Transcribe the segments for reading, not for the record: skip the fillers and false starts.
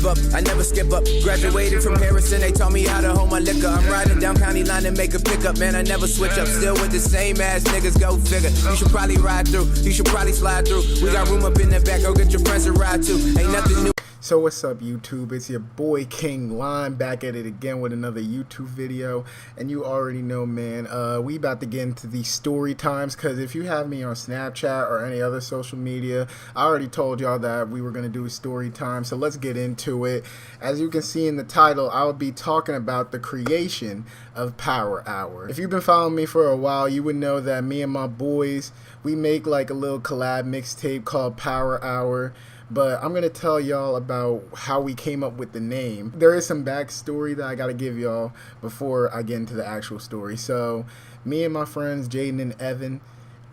up, I never skip up. Graduated from Harrison, they taught me how to hold my liquor. I'm riding down county line and make a pickup. Man, I never switch up, still with the same ass niggas, go figure. You should probably ride through, you should probably slide through. We got room up in the back, go get your friends to ride too. Ain't nothing new. So what's up, YouTube? It's your boy King Lime back at it again with another YouTube video, and you already know, man, we about to get into these story times, because if you have me on Snapchat or any other social media, I already told y'all that we were going to do a story time, so let's get into it. As you can see in the title, I'll be talking about the creation of Power Hour. If you've been following me for a while, you would know that me and my boys, we make like a little collab mixtape called Power Hour. But I'm going to tell y'all about how we came up with the name. There is some backstory that I got to give y'all before I get into the actual story. So, me and my friends, Jaden and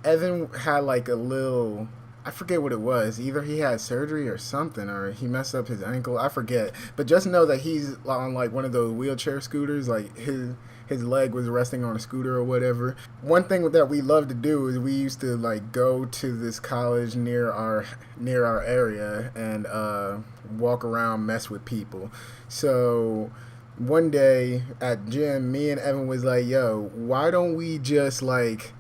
Evan had like a little, I forget what it was. Either he had surgery or something, or he messed up his ankle. I forget. But just know that he's on like one of those wheelchair scooters, like his leg was resting on a scooter or whatever. One thing that we love to do is we used to like go to this college near our area and walk around, mess with people. So one day at gym, me and Evan was like, yo, why don't we just like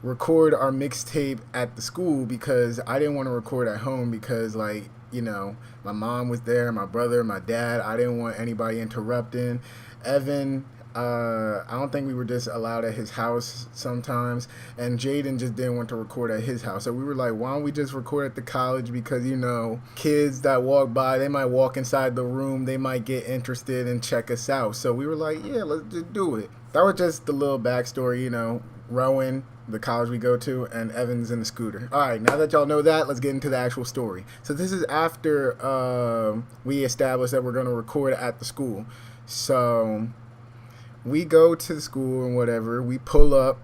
record our mixtape at the school? Because I didn't want to record at home because, like, you know, my mom was there, my brother, my dad. I didn't want anybody interrupting. Evan, I don't think we were just allowed at his house sometimes, and Jaden just didn't want to record at his house. So we were like, why don't we just record at the college? Because, you know, kids that walk by, they might walk inside the room, they might get interested and check us out. So we were like, yeah, let's just do it. That was just the little backstory, you know, Rowan, the college we go to, and Evan's in the scooter. Alright, now that y'all know that, let's get into the actual story. So this is after we established that we're going to record at the school. So we go to the school and whatever. We pull up.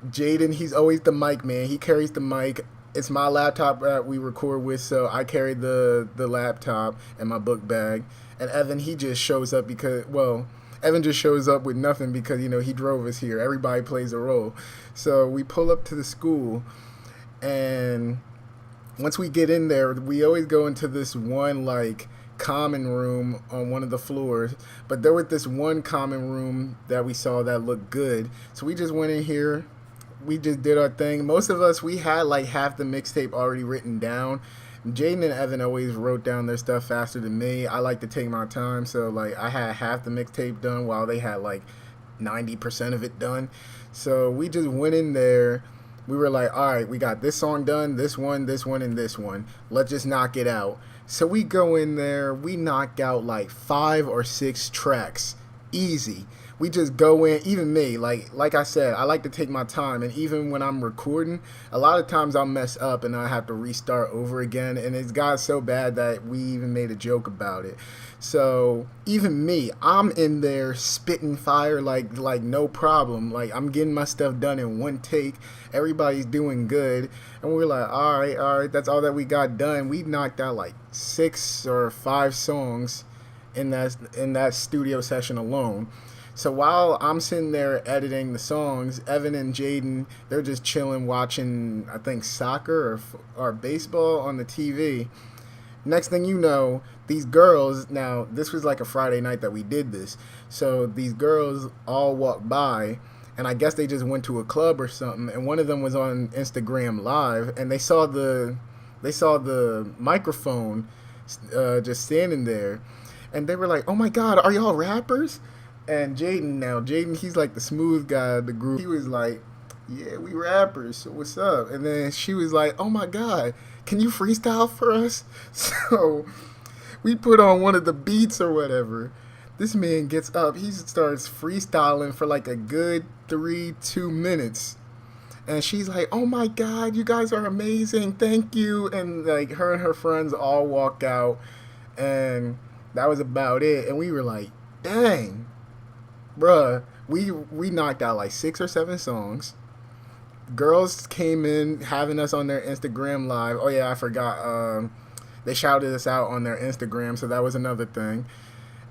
Jaden, he's always the mic man. He carries the mic. It's my laptop that we record with, so I carry the laptop and my book bag. And Evan, he just shows up because, well, Evan just shows up with nothing because, you know, he drove us here. Everybody plays a role. So we pull up to the school, and once we get in there, we always go into this one, like, common room on one of the floors, but there was this one common room that we saw that looked good, so we just went in here. We just did our thing. Most of us, we had like half the mixtape already written down. Jaden and Evan always wrote down their stuff faster than me. I like to take my time, so like I had half the mixtape done while they had like 90% of it done. So we just went in there. We were like, all right, we got this song done, this one, and this one. Let's just knock it out. So we go in there, we knock out like 5 or 6 tracks, easy. We just go in, even me, like I said, I like to take my time, and even when I'm recording, a lot of times I'll mess up and I have to restart over again, and it's got so bad that we even made a joke about it. So even me, I'm in there spitting fire like no problem. Like, I'm getting my stuff done in one take. Everybody's doing good, and we're like, all right, that's all that we got done. We knocked out like 6 or 5 songs in that studio session alone. So while I'm sitting there editing the songs, Evan and Jaden, they're just chilling, watching, I think, soccer or baseball on the TV. Next thing you know, these girls, now this was like a Friday night that we did this, so these girls all walked by, and I guess they just went to a club or something, and one of them was on Instagram Live, and they saw the microphone just standing there, and they were like, oh my god, are y'all rappers? And Jaden, he's like the smooth guy of the group. He was like, yeah, we rappers, so what's up? And then she was like, oh my god, can you freestyle for us? So we put on one of the beats or whatever. This man gets up, he starts freestyling for like a good 2 minutes. And she's like, oh my god, you guys are amazing, thank you. And like her and her friends all walk out, and that was about it. And we were like, dang, bruh, we knocked out like 6 or 7 songs. Girls came in having us on their Instagram Live. Oh yeah, I forgot. They shouted us out on their Instagram, so that was another thing.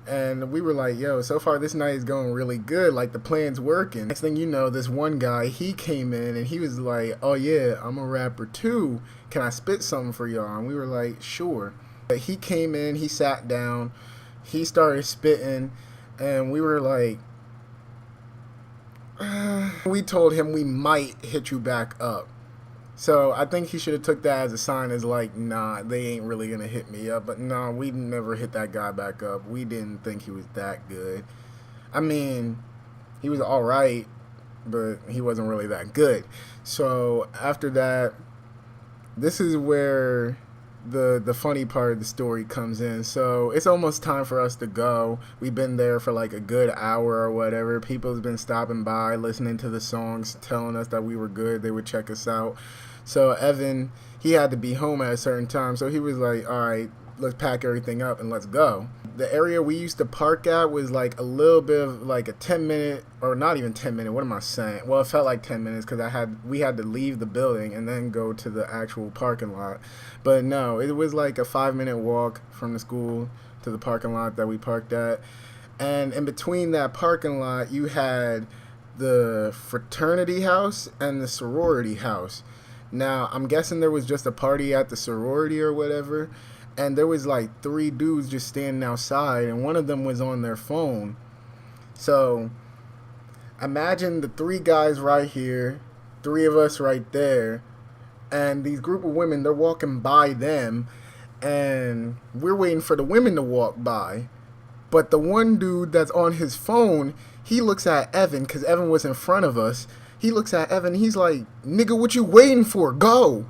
And we were like, yo, so far this night is going really good. Like, the plan's working. Next thing you know, this one guy, he came in and he was like, oh yeah, I'm a rapper too. Can I spit something for y'all? And we were like, sure. He came in, he sat down, he started spitting, and we were like, we told him we might hit you back up. So I think he should have took that as a sign as like, nah, they ain't really gonna hit me up. But nah, we never hit that guy back up. We didn't think he was that good. I mean, he was all right, but he wasn't really that good. So after that, this is where the funny part of the story comes in. So it's almost time for us to go. We've been there for like a good hour or whatever. People's been stopping by, listening to the songs, telling us that we were good. They would check us out. So Evan, he had to be home at a certain time. So he was like, all right, let's pack everything up and let's go. The area we used to park at was like a little bit of like a 10-minute, or not even 10-minute, what am I saying? Well, it felt like 10 minutes because we had to leave the building and then go to the actual parking lot. But no, it was like a 5-minute walk from the school to the parking lot that we parked at. And in between that parking lot, you had the fraternity house and the sorority house. Now, I'm guessing there was just a party at the sorority or whatever, and there was like 3 dudes just standing outside, and one of them was on their phone. So imagine the 3 guys right here, 3 of us right there, and these group of women, they're walking by them, and we're waiting for the women to walk by. But the one dude that's on his phone, he looks at Evan, because Evan was in front of us. He looks at Evan, he's like, nigga, what you waiting for? Go!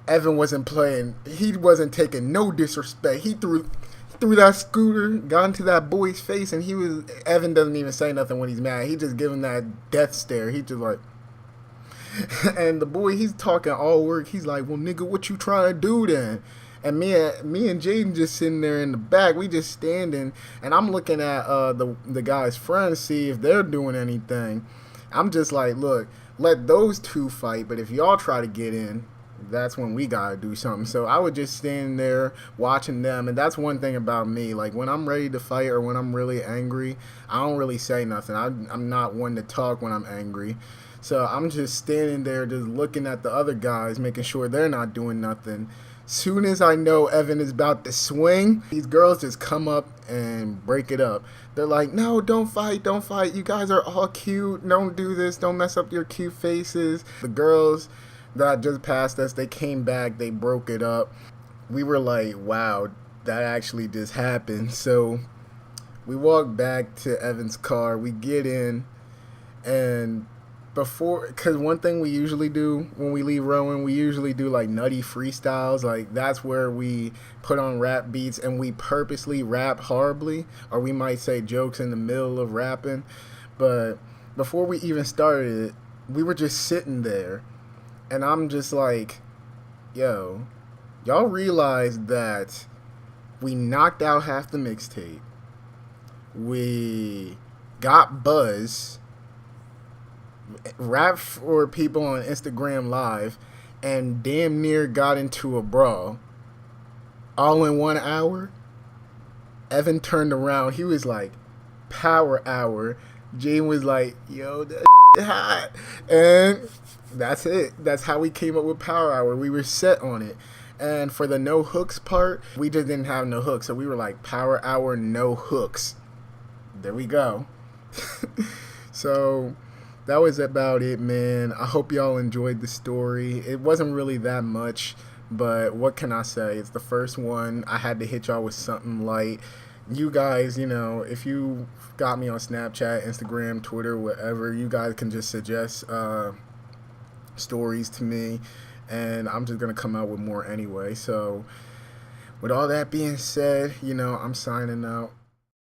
Evan wasn't playing. He wasn't taking no disrespect. He threw that scooter, got into that boy's face, and Evan doesn't even say nothing when he's mad. He just give him that death stare. He just like, and the boy, he's talking all work. He's like, well, nigga, what you trying to do then? And me and Jaden just sitting there in the back. We just standing, and I'm looking at the guy's friends, see if they're doing anything. I'm just like, look, let those 2 fight, but if y'all try to get in, that's when we gotta do something. So I would just stand there watching them, and that's one thing about me. Like, when I'm ready to fight or when I'm really angry, I don't really say nothing. I'm not one to talk when I'm angry. So I'm just standing there just looking at the other guys, making sure they're not doing nothing. Soon as I know Evan is about to swing, these girls just come up and break it up. They're like, no, don't fight. You guys are all cute. Don't do this. Don't mess up your cute faces. The girls that just passed us, they came back, they broke it up. We were like, wow, that actually just happened. So we walk back to Evan's car, we get in, and because one thing we usually do when we leave Rowan, we usually do like nutty freestyles. Like, that's where we put on rap beats and we purposely rap horribly, or we might say jokes in the middle of rapping. But before we even started it, we were just sitting there. And I'm just like, yo, y'all realize that we knocked out half the mixtape. We got buzz, rapped for people on Instagram Live, and damn near got into a brawl. All in 1 hour? Evan turned around. He was like, power hour. Jane was like, yo, that hot. And that's it. That's how we came up with Power Hour. We were set on it. And for the no hooks part, we just didn't have no hooks. So we were like, Power Hour, no hooks. There we go. So that was about it, man. I hope y'all enjoyed the story. It wasn't really that much, but what can I say? It's the first one. I had to hit y'all with something light. You guys, if you got me on Snapchat, Instagram, Twitter, whatever, you guys can just suggest stories to me, and I'm just gonna come out with more anyway. So with all that being said, I'm signing out.